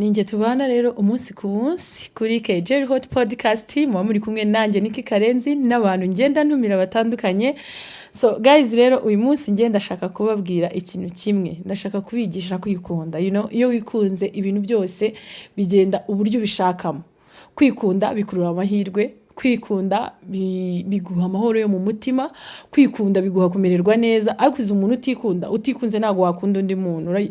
Ninjye tubana rero umunsi ku munsi kuri KJ Hot Podcast muba muri kumwe nanjye Niki Karenzi n'abantu ngenda ntumira batandukanye. So guys, rero uyu munsi ngenda ndashaka kubabwira ikintu kimwe, ndashaka kubigisha kwikunda. Iyo wikunze ibintu byose bigenda uburyo ubishakamo. Kwikunda bikurura amahirwe, kwikunda biguha amahoro yo mu mutima, kwikunda biguha kumererwa neza. Ariko umuntu utikunze ntago wakunda undi muntu,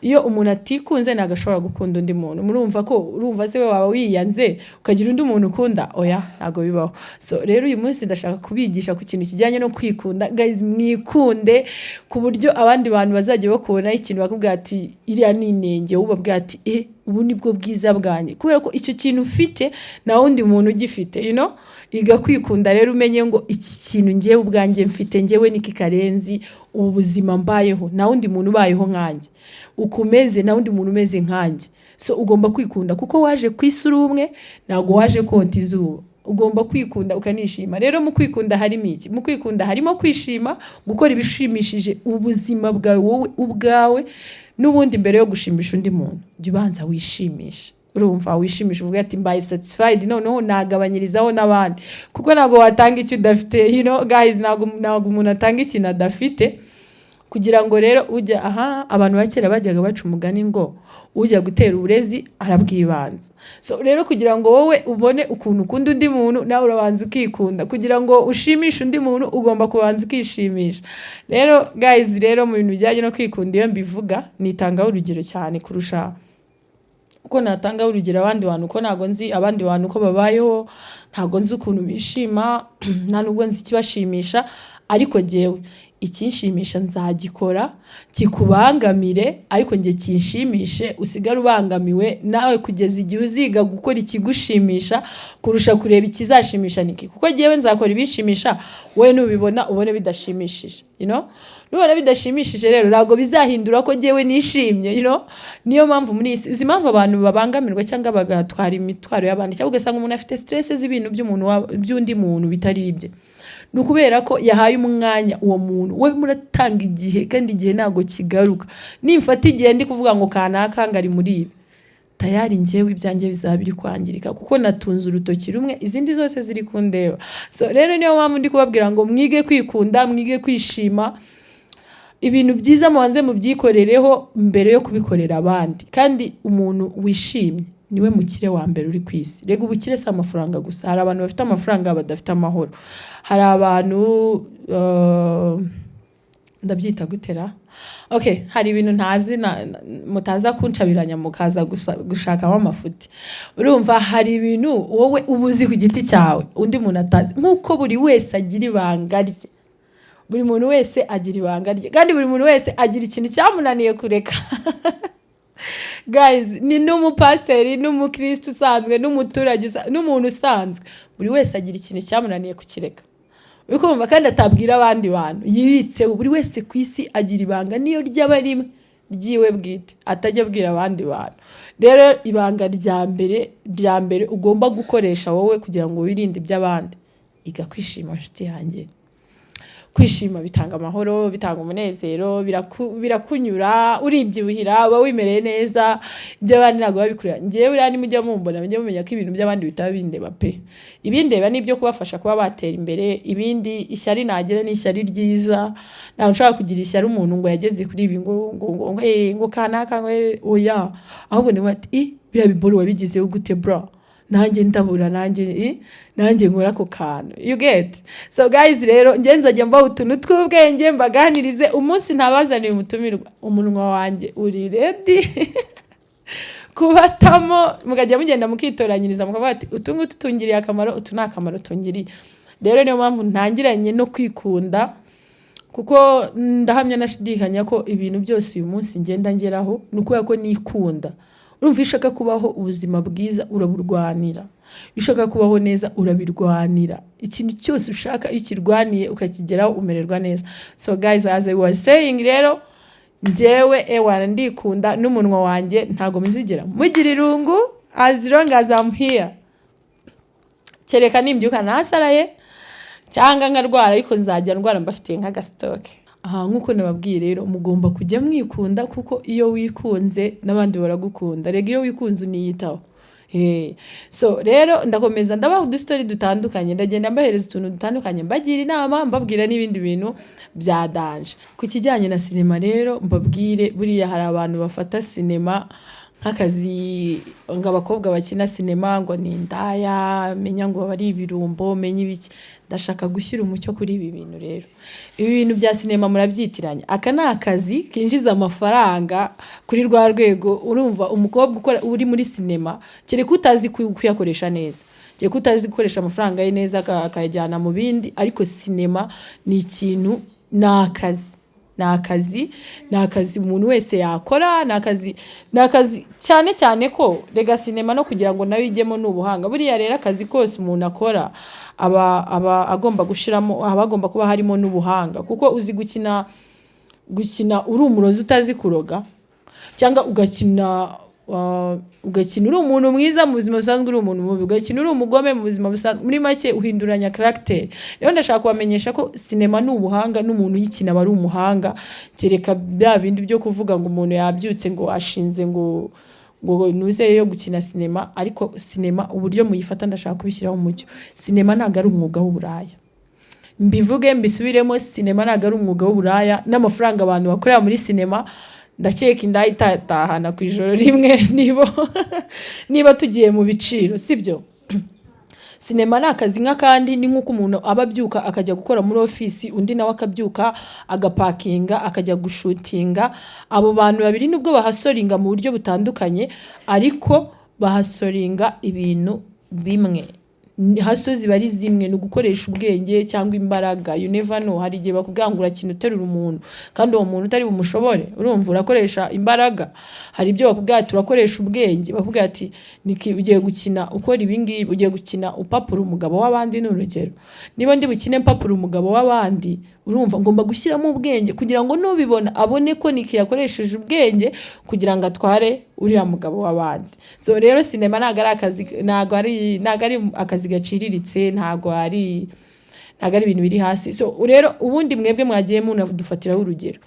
iyo umuntu atikunze ntago ashobora gukunda undi muntu. Urumva se we waba wiyanze ukagira undi muntu ukunda? Oya, ntago bibaho. So rero uyu munsi ndashaka kubigisha ku kintu kijyanye no kwikunda. Guys, mwikunde ku buryo abandi bantu bazajya bakubona ikintu bakubwira ati iriya ni inenge, ubabwira ati ubu nibwo bwiza bwanjye, kubera ko icyo kintu ufite na wundi muntu ugifite. Iga kwikunda rero umenye ngo iki kintu ngewe ubwanjye mfite, ngewe Niki Karenzi, ubu buzima mbayeho na wundi muntu ubayeho nkanjye, ukumeze na wundi muntu umeze nkanjye. So ugomba kwikunda kuko waje kwisura umwe, ntago waje konta izuba. Ugomba kwikunda ukanishima. Rero mu kwikunda harimo iki? Mu kwikunda harimo kwishima, gukora ibishimishije ubuzima bwawe wowe ubwawe, n'ubundi mbere yo gushimisha undi muntu jya ubanza wishimisha. Urumva wishimisha uvuga ati mbaye satisfied, noneho nagabanyirizaho n'abandi, kuko ntago watanga icyo udafite. Guys, ntago umuntu atanga ikintu adafite. Kugira ngo rero ujya abantu bakera bajyaga baca umugani ngo ujya gutera uburezi arabwibanza. So rero kugira ngo wowe ubone ukuntu ukunda undi muntu, nawe urabanza ukikunda. Kugira ngo ushimishe undi muntu ugomba kubanza ukishimisha. Rero guys, rero mu bintu bijyanye no kwikunda, iyo mbivuga nitangaho urugero cyane kurusha uko natangaho urugero abandi bantu, uko ntago nzi abandi bantu uko babayeho, ntago nzi ukuntu bishima, nta nubwo nzi ikibashimisha. Ariko jyewe ikinshimisha nzagikora, kikubangamire ariko njye kinshimishe, usigare ubangamiwe nawe kugeza igihe uziga gukora ikigushimisha kurusha kureba ikizashimisha Niki. Kuko jyewe nzakora ibishimisha, wowe nubibona ubone bidashimishije. Nubona bidashimishije rero ntago bizahindura ko jyewe nishimye. Niyo mpamvu muri isi uzi impamvu abantu babangamirwa cyangwa bagatwara imitwaro y'abandi, cyangwa ugasanga umuntu afite stress z'ibintu by'undi muntu bitari ibye. Nukubera ko yahaye umwanya uwo muntu. We muratanga igihe, kandi igihe ntago kigaruka. Nimfata igihe ndi kuvuga ngo kanaka ngari muri ibi, tayari njyewe ibyanjye bizaba biri kwangirika, kuko natunze urutoki rumwe, izindi zose ziri kundeba. So rero niyo mpamvu ndi kubabwira ngo mwige kwikunda, mwige kwishima. Ibintu byiza mubanze mubyikorereho mbere yo kubikorera abandi. Kandi umuntu wishimye niwe mukire wa mbere uri ku isi. Rega ubukire si amafaranga gusa. Hari abantu bafite amafaranga badafite amahoro. Hari abantu ndabyita gutera. Hari ibintu ntazi mutaza kuncabiranya mukaza gushakamo amafuti. Urumva hari ibintu wowe ubuzi ku giti cyawe undi muntu atazi. Nkuko buri wese agira ibanga rye. Buri muntu wese agira ibanga rye. Kandi buri muntu wese agira ikintu cyamunaniye kureka. Guys, ni n'umupasiteri, n'umukristo usanzwe, n'umuturage, n'umuntu usanzwe, buri wese agira ikintu cyamunaniye kukireka. Urikumva? Kandi atabwira abandi bantu, yibitseho. Buri wese ku isi agira ibanga, niyo ryaba rimwe ryiwe bwite, atajya abwira abandi bantu. Rero ibanga rya mbere ugomba gukoresha wowe kugira ngo wirinde iby'abandi, iga kwishima nshuti yanjye. Kwishima bitanga amahoro, bitanga umunezero, birakunyura, uribyibuhira, uba wimereye neza. Iby'abandi ntago babikurira. Njyewe uriya nimujya mumbona mujye mumenya ko ibintu by'abandi bitaba bindeba pe. Ibindeba ni ibyo kubafasha kuba batera imbere. Ibindi ishyari nagira ni ishyari ryiza. Ntago nshaka kugira ishyari umuntu ngo yageze kuri ibi ngo kanaka ngo oya. Ahubwo ni ati biriya biboro wabigizeho gute bro? Nanjye ndabura, nanjye nkora ako kantu. You get? So guys, rero njye nzajya mbaho utuntu tw'ubwenge mbaganirize. Umunsi ntabazaniye umutumirwa, umunwa wanjye uri ready kubatamo, mukajya mugenda mukitoranyiriza mukavuga ati utu ngutu tungiriye akamaro, utu nta kamaro tungiriye. Rero niyo mpamvu ntangiranye no kwikunda, kuko ndahamya nashidikanya ko ibintu byose uyu munsi ngenda ngeraho nuko yako nikunda. Urumva ishaka kubaho ubuzima bwiza uraburwanira, ishaka kubaho neza urabirwanira. Ikintu cyose ushaka iyo ukirwaniye ukakigeraho umererwa neza. So guys, as I was saying, rero njyewe ndikunda, n'umunwa wanjye ntago mizigera mugira irungu, as long as I'm here. Kereka nimbyuka nasaraye cyangwa nkarwara, ariko nzajya ndwara mbafitiye nk'agastoke. aha nk'uko nababwiye rero mugomba kujya mwikunda kuko iyo wikunze n'abandi baragukunda rega iyo wikunze uniyitaho. So rero ndakomeza ndabaha udustori dutandukanye ndagenda mbahereza utuntu dutandukanye mbagira inama mbabwira n'ibindi bintu bya danje ku kijyanye na sinema. Rero mbabwire buriya hari abantu bafata sinema nk'akazi ngo abakobwa bakina sinema ngo ni indaya menya ngo bari ibirumbo menya ibiki. Ndashaka gushyira umucyo kuri ibi bintu rero. Ibi bintu bya sinema murabyitiranya, aka ni akazi kinjiza amafaranga kuri rwa rwego. Urumva umukobwa ukora uri muri sinema kereka utazi kuyakoresha neza, kereka utazi gukoresha amafaranga ye neza akayajyana mu bindi, ariko sinema ni ikintu, ni akazi umuntu wese yakora, ni akazi cyane cyane ko rega sinema no kugira ngo nawe ijyemo n'ubuhanga. Buriya rero akazi kose umuntu akora aba agomba gushiramo, agomba kuba harimo n'ubuhanga, kuko uzi gukina uri umurozi utazi kuroga, cyangwa ugakina uri umuntu mwiza mu buzima busanzwe, uri umuntu mubi, ugakina uri umugome mu buzima busanzwe, muri make uhinduranya character. Rero ndashaka kubamenyesha ko sinema ni ubuhanga, n'umuntu yikina aba ari umuhanga, kereka bya bindi byo kuvuga ngo umuntu yabyutse ngo ashinze ngo nuze yo gukina sinema. Ariko sinema uburyo muyifata ndashaka kubishyiraho umucyo. Sinema ntabwo ari umwuga w'uburaya, mbivuge mbisubiremo, sinema ntabwo ari umwuga w'uburaya. N'amafaranga abantu bakorera muri sinema ndakeka indaya itatahana ku ijoro rimwe niba tugiye mu biciro, sibyo? Sinema ni akazi nk'akandi, ni nk'uko umuntu aba abyuka akajya gukora muri ofisi, undi nawe akabyuka agapakinga akajya gushutinga. Abo bantu babiri nubwo bahasoringa mu buryo butandukanye, ariko bahasoringa ibintu bimwe. Haso ziba ari zimwe, ni ugukoresha ubwenge cyangwa imbaraga. You never know, hari igihe bakubwira ngo urakina uterura umuntu kandi uwo muntu utari bumushobore, urumva urakoresha imbaraga. Hari ibyo bakubwira turakoresha ubwenge, bakubwira ati ugiye gukina ukora ibi ngibi, ugiye gukina upapura umugabo w'abandi. Ni urugero, niba ndi bukine mpapura umugabo w'abandi, urumva ngomba gushyiramo ubwenge kugira ngo nubibona abone ko Niki yakoresheje ubwenge kugira ngo atware uriya mugabo w'abandi. So rero sinema ntabwo ari akazi gaciriritse, ntabwo ari ibintu biri hasi. So rero ubundi mwebwe mwagiye munadufatiraho urugero,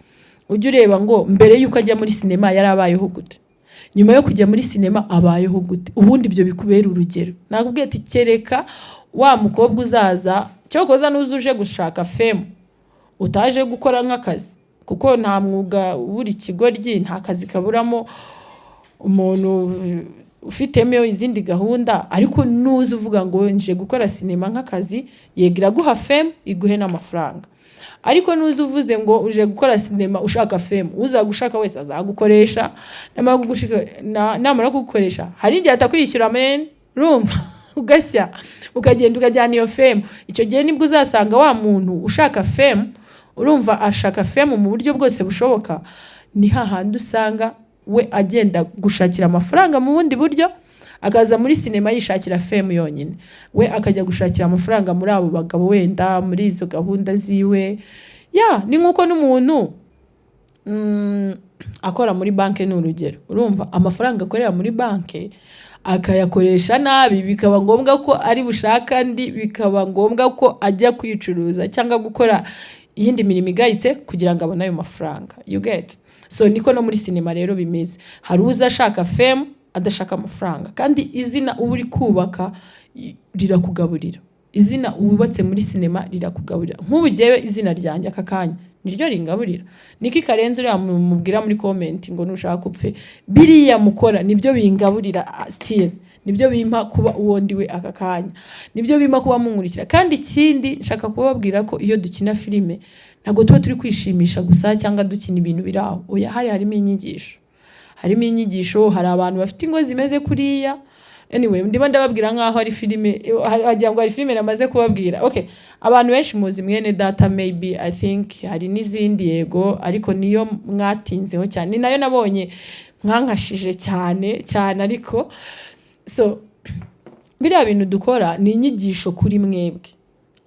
ujye ureba ngo mbere y'uko ajya muri sinema yari abayeho gute, nyuma yo kujya muri sinema abayeho gute, ubundi ibyo bikubera urugero. Nakubwiye ati kereka wa mukobwa uzaza cyokoza n'uzuje gushaka fame, utaje gukora nk'akazi, kuko nta mwuga buri kigoryi, nta kazi kaburamo umuntu ufitemo izindi gahunda. Ariko nuzi uvuga ngo nje gukora sinema nk'akazi, yegira guha fame iguhe n'amafaranga. Ariko nuzi uvuze ngo uje gukora sinema ushaka fame, uzagushaka wese azagukoresha, namara kugukoresha hari igihe atakwishyura men, urumva ugashya ukagenda ukajyana iyo fame. Icyo gihe nibwo uzasanga wa muntu ushaka fame, urumva ashaka fame mu buryo bwose bushoboka, ni hahandi usanga we agenda gushakira amafaranga mu bundi buryo, akaza muri sinema yishakira fame yonyine, we akajya gushakira amafaranga muri abo bagabo wenda muri izo gahunda ziwe. Ni nk'uko n'umuntu akora muri banki. Ni urugero, urumva amafaranga akorera muri banki akayakoresha nabi, bikaba ngombwa ko ari bushaka andi, bikaba ngombwa ko ajya kwicuruza cyangwa gukora iyindi mirimo igayitse kugira ngo abone ayo mafaranga. You get? So niko no muri sinema rero bimeze. Hari uza ashaka fame adashaka amafaranga, kandi izina uba uri kubaka rirakugaburira. Izina uwubatse muri sinema rirakugaburira. Nk'ubu jewe izina ryanjye aka kanya niryo ringaburira. Niki Karenzi uriya mubwira muri comment ngo nushaka upfe, biriya mukora nibyo bingaburira still, nibyo bimpa kuba uwo ndiwe aka kanya, nibyo bimpa kuba munkurikira. Kandi ikindi nshaka kubabwira ko iyo dukina filime ntabwo tuba turi kwishimisha gusa cyangwa dukina ibintu biraho. Oya, harimo inyigisho, hari abantu bafite ingo zimeze kuriya. Anyway, ndiba ndababwira nkaho ari filime, wagira ngo ari filime namaze kubabwira. Okay, abantu benshi muzi mwene data, maybe I think hari n'izindi yego, ariko niyo mwatinzeho cyane, ni nayo nabonye mwankashije cyane. Ariko so biriya bintu dukora ni inyigisho kuri mwebwe.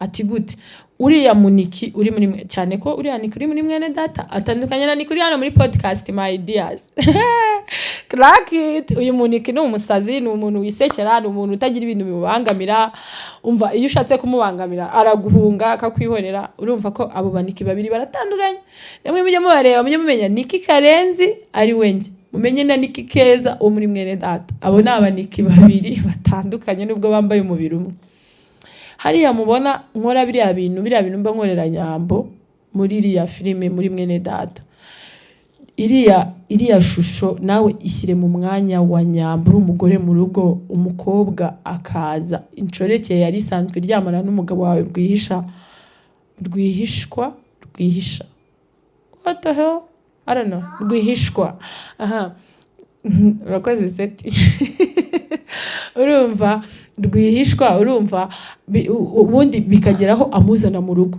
Ati gute uriya muniki uri muri cyane ko uriya niki uri muri mwene data atandukanye na niki uri hano muri podcast my ideas crack it. Uyu muniki ni umusazi, ni umuntu wisekera, ni umuntu utagira ibintu bimubangamira. Umva iyo ushatse kumubangamira araguhunga akakwihorera. Urumva ko abo baniki babiri baratandukanye. Namwe mujye mubareba, mujye mumenya Niki Karenzi ari wenjye, mumenye na Niki Keza wo muri mwene data. Abo ni abaniki babiri batandukanye nubwo bambaye umubiri umwe. Hariya mubona nkora biriya bintu mba nkorera Nyambo muri iriya filime muri mwene data. Iriya shusho nawe ishyire mu mwanya wa Nyambo, umugore mu rugo, umukobwa akaza inshoreke yari isanzwe iryamana n'umugabo wawe rwihishwa what the hell I don't know, rwihishwa. Urakoze seti. Urumva rwihishwa, urumva ubundi bikageraho amuzana mu rugo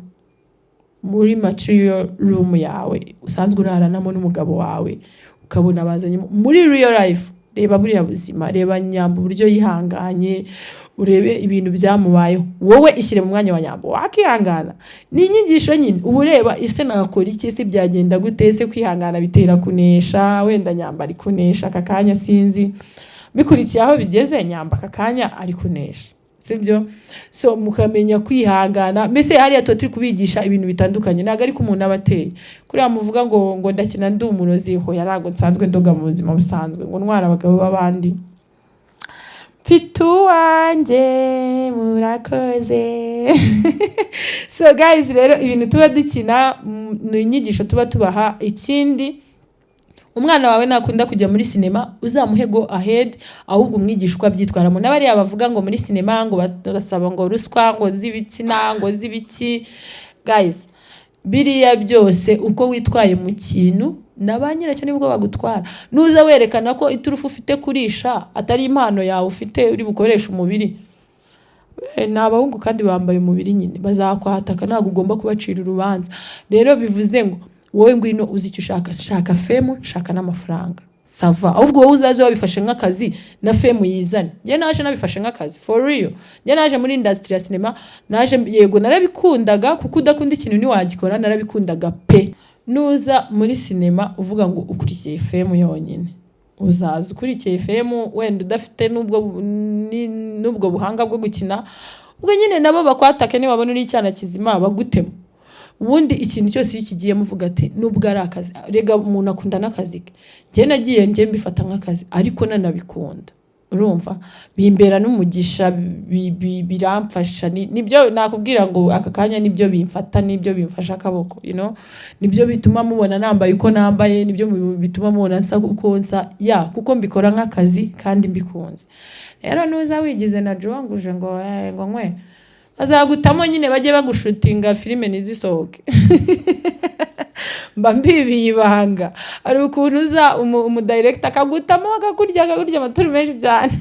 muri material room yawe usanzwe uraranamo n'umugabo wawe, ukabona bazanye muri real life. Reba buriya buzima, reba Nyambo buryo yihanganye, urebe ibintu byamubayeho. Wowe ishyire mu mwanya wa Nyambo wakihangana. Ni inyigisho nyine ubu reba ise nakora iki, se byagenda gute, se kwihangana bitera kunesha. Wenda Nyambo ari kunesha akakanya sinzi bikurikiye aho bigeze, Nyambo akakanya ari kunesha, sibyo? So mukamenya kwihangana. Mbese hariya turi kubigisha ibintu bitandukanye, naga ari ko umuntu abateye kuri amuvuga ngo ndakina ndi umurozi ho yarago nsanzwe ndoga mu buzima busanzwe ngo ntwara abagabo babandi. Fitu wanje murakoze. So guys, rero ibintu tuba dukina ni inyigisho tuba tubaha. Ikindi, umwana wawe nakunda kujya muri sinema uzamuhe go ahead, ahubwo umwigisha uko abyitwaramo. N'abariya bavuga ngo muri sinema ngo basaba ngo ruswa ngo z'ibitsina ngo z'ibiki. Guys, biriya byose uko witwaye mu kintu nabanyiracyo nibwo bagutwara. Nuza werekana ko iturufu ufite kurisha atari impano yawe ufite uri bukoresha umubiri, n'abahungu kandi bambaye umubiri nyine bazakwataka, ntabwo ugomba kubacira urubanza. Rero bivuze ngo wowe ngwino uzi icyo ushaka, shaka femu, shaka n'amafaranga, sava. Ahubwo wowe uzaze wabifashe nk'akazi na femu yizane. Njye naje nabifashe nk'akazi for real. Njye naje muri industry ya cinema, naje yego narabikundaga, kuko udakunda ikintu ntiwagikora. Narabikundaga pe. Nuza muri sinema uvuga ngo ukurikiye femu yonyine, uzaza ukurikiye femu wenda udafite n'ubwo buhanga bwo gukina, ubwo nyine nabo bakwatake nibabona uri icyana kizima bagutema. Ubundi ikintu cyose iyo kigiye muvuga ati nubwo ari akazi, rega umuntu akunda n'akazi ke. Njye nagiye mbifata nk'akazi ariko nanabikunda. Urumva bimbera n'umugisha, biramfasha. Nibyo nakubwira ngo aka kanya nibyo bimfata, nibyo bimfasha akaboko, nibyo bituma mubona nambaye uko nambaye, nibyo bituma mubona nsa uko nsa, kuko mbikora nk'akazi kandi mbikunze. Rero nuza wigize na jonguje ngo nkwe azagutamo nyine bajye bagushutinga filime nizisohoke. Mba mbibiye ibanga. Ari ukuntu uza umudirector akagutamo akakurya amaturi menshi cyane.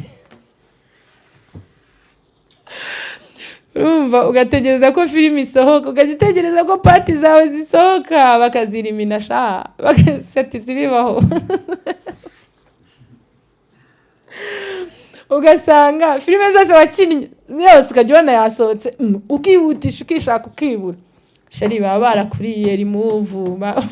Urumva ugategereza ko filime isohoka, ugategereza ko party zawe zisohoka, bakazirimina sha bagaseti zibibaho. Ugasanga filime zose wakinnye yose ukajya ubona yasohotse, ukihutisha ukishaka ukibura. Sheri baba barakuriye remove, baba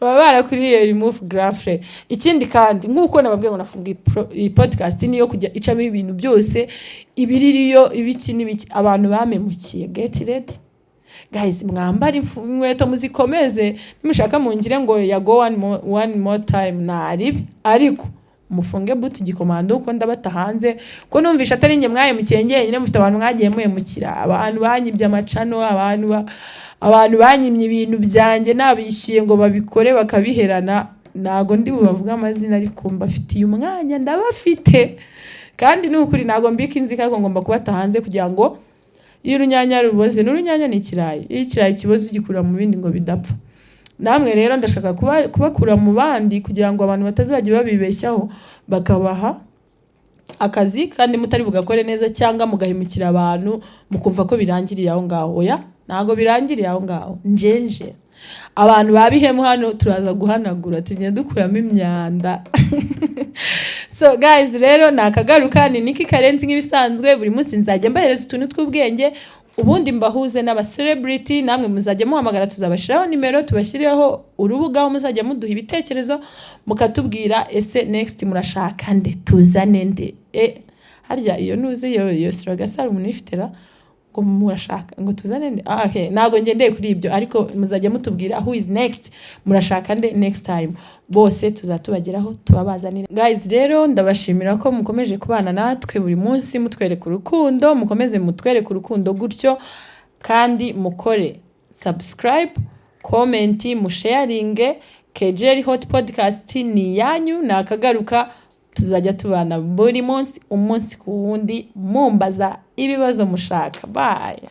barakuriye remove graphe. Ikindi kandi nk'uko nababwiye ngo nafunga iyi podcast niyo kujya icamo ibintu byose ibiririyo ibiki n'ibiki abantu bamemukiye. Get ready guys, mwambara inkweto muzikomeze, nimushaka mungire ngo yago one more time naribi, ariko mufunge buti gikomando uko ndabata hanze ko numvisha atari nge mwaye mukenge nyine mufite abantu mwagiye mukira, abantu banyibye amacano, abantu banyimye ibintu byanjye nabishiye ngo babikore bakabiherana. Nago ndi bubavuga amazina ariko mbafitiye umwanya, ndabafite kandi n'ukuri nago mbika inzika ko ngomba kubata hanze kugira ngo iyo urunyanya ruboze, n'urunyanya ni ikirayi, iyo ikirayi kiboze ugikura mu bindi ngo bidapfa. Namwe rero ndashaka kubakura mu bandi kugira ngo abantu batazajya babibeshyaho, bakabaha akazi kandi mutari bugakore neza cyangwa mugahimukira abantu mukumva ko birangiriye aho ngaho. Oya, ntago birangiriye aho ngaho. Njenje abantu babihemu hano turaza guhanagura tugenda dukuramo imyanda. So guys rero nakagaruka ni Niki Karenzi nk'ibisanzwe buri munsi nzajya mbahereza utuntu tw'ubwenge ubundi mbahuze n'aba celebrity namwe muzajya muhamagara tuzabashiraho nimero tubashirireho urubuga aho muzajya muduha ibitekerezo mukatubwira ese next murashaka nde tuzane nde harya iyo nuzi iyo Siragasaro umuntu ifitera ngo murashaka ngo tuzane nde okay nago ngendeye kuri ibyo ariko muzajya mutubwira who is next murashaka nde next time bose tuzatubageraho tubabazanire. Guys rero ndabashimira ko mukomeje kubana natwe buri munsi mutwereka urukundo mukomeze mutwereka urukundo gutyo kandi mukore subscribe comment musharinge Kejeli Hot Podcast ni yanyu nakagaruka tuzajya tubana buri munsi umunsi ku wundi mumbaza ibibazo mushaka. Bye.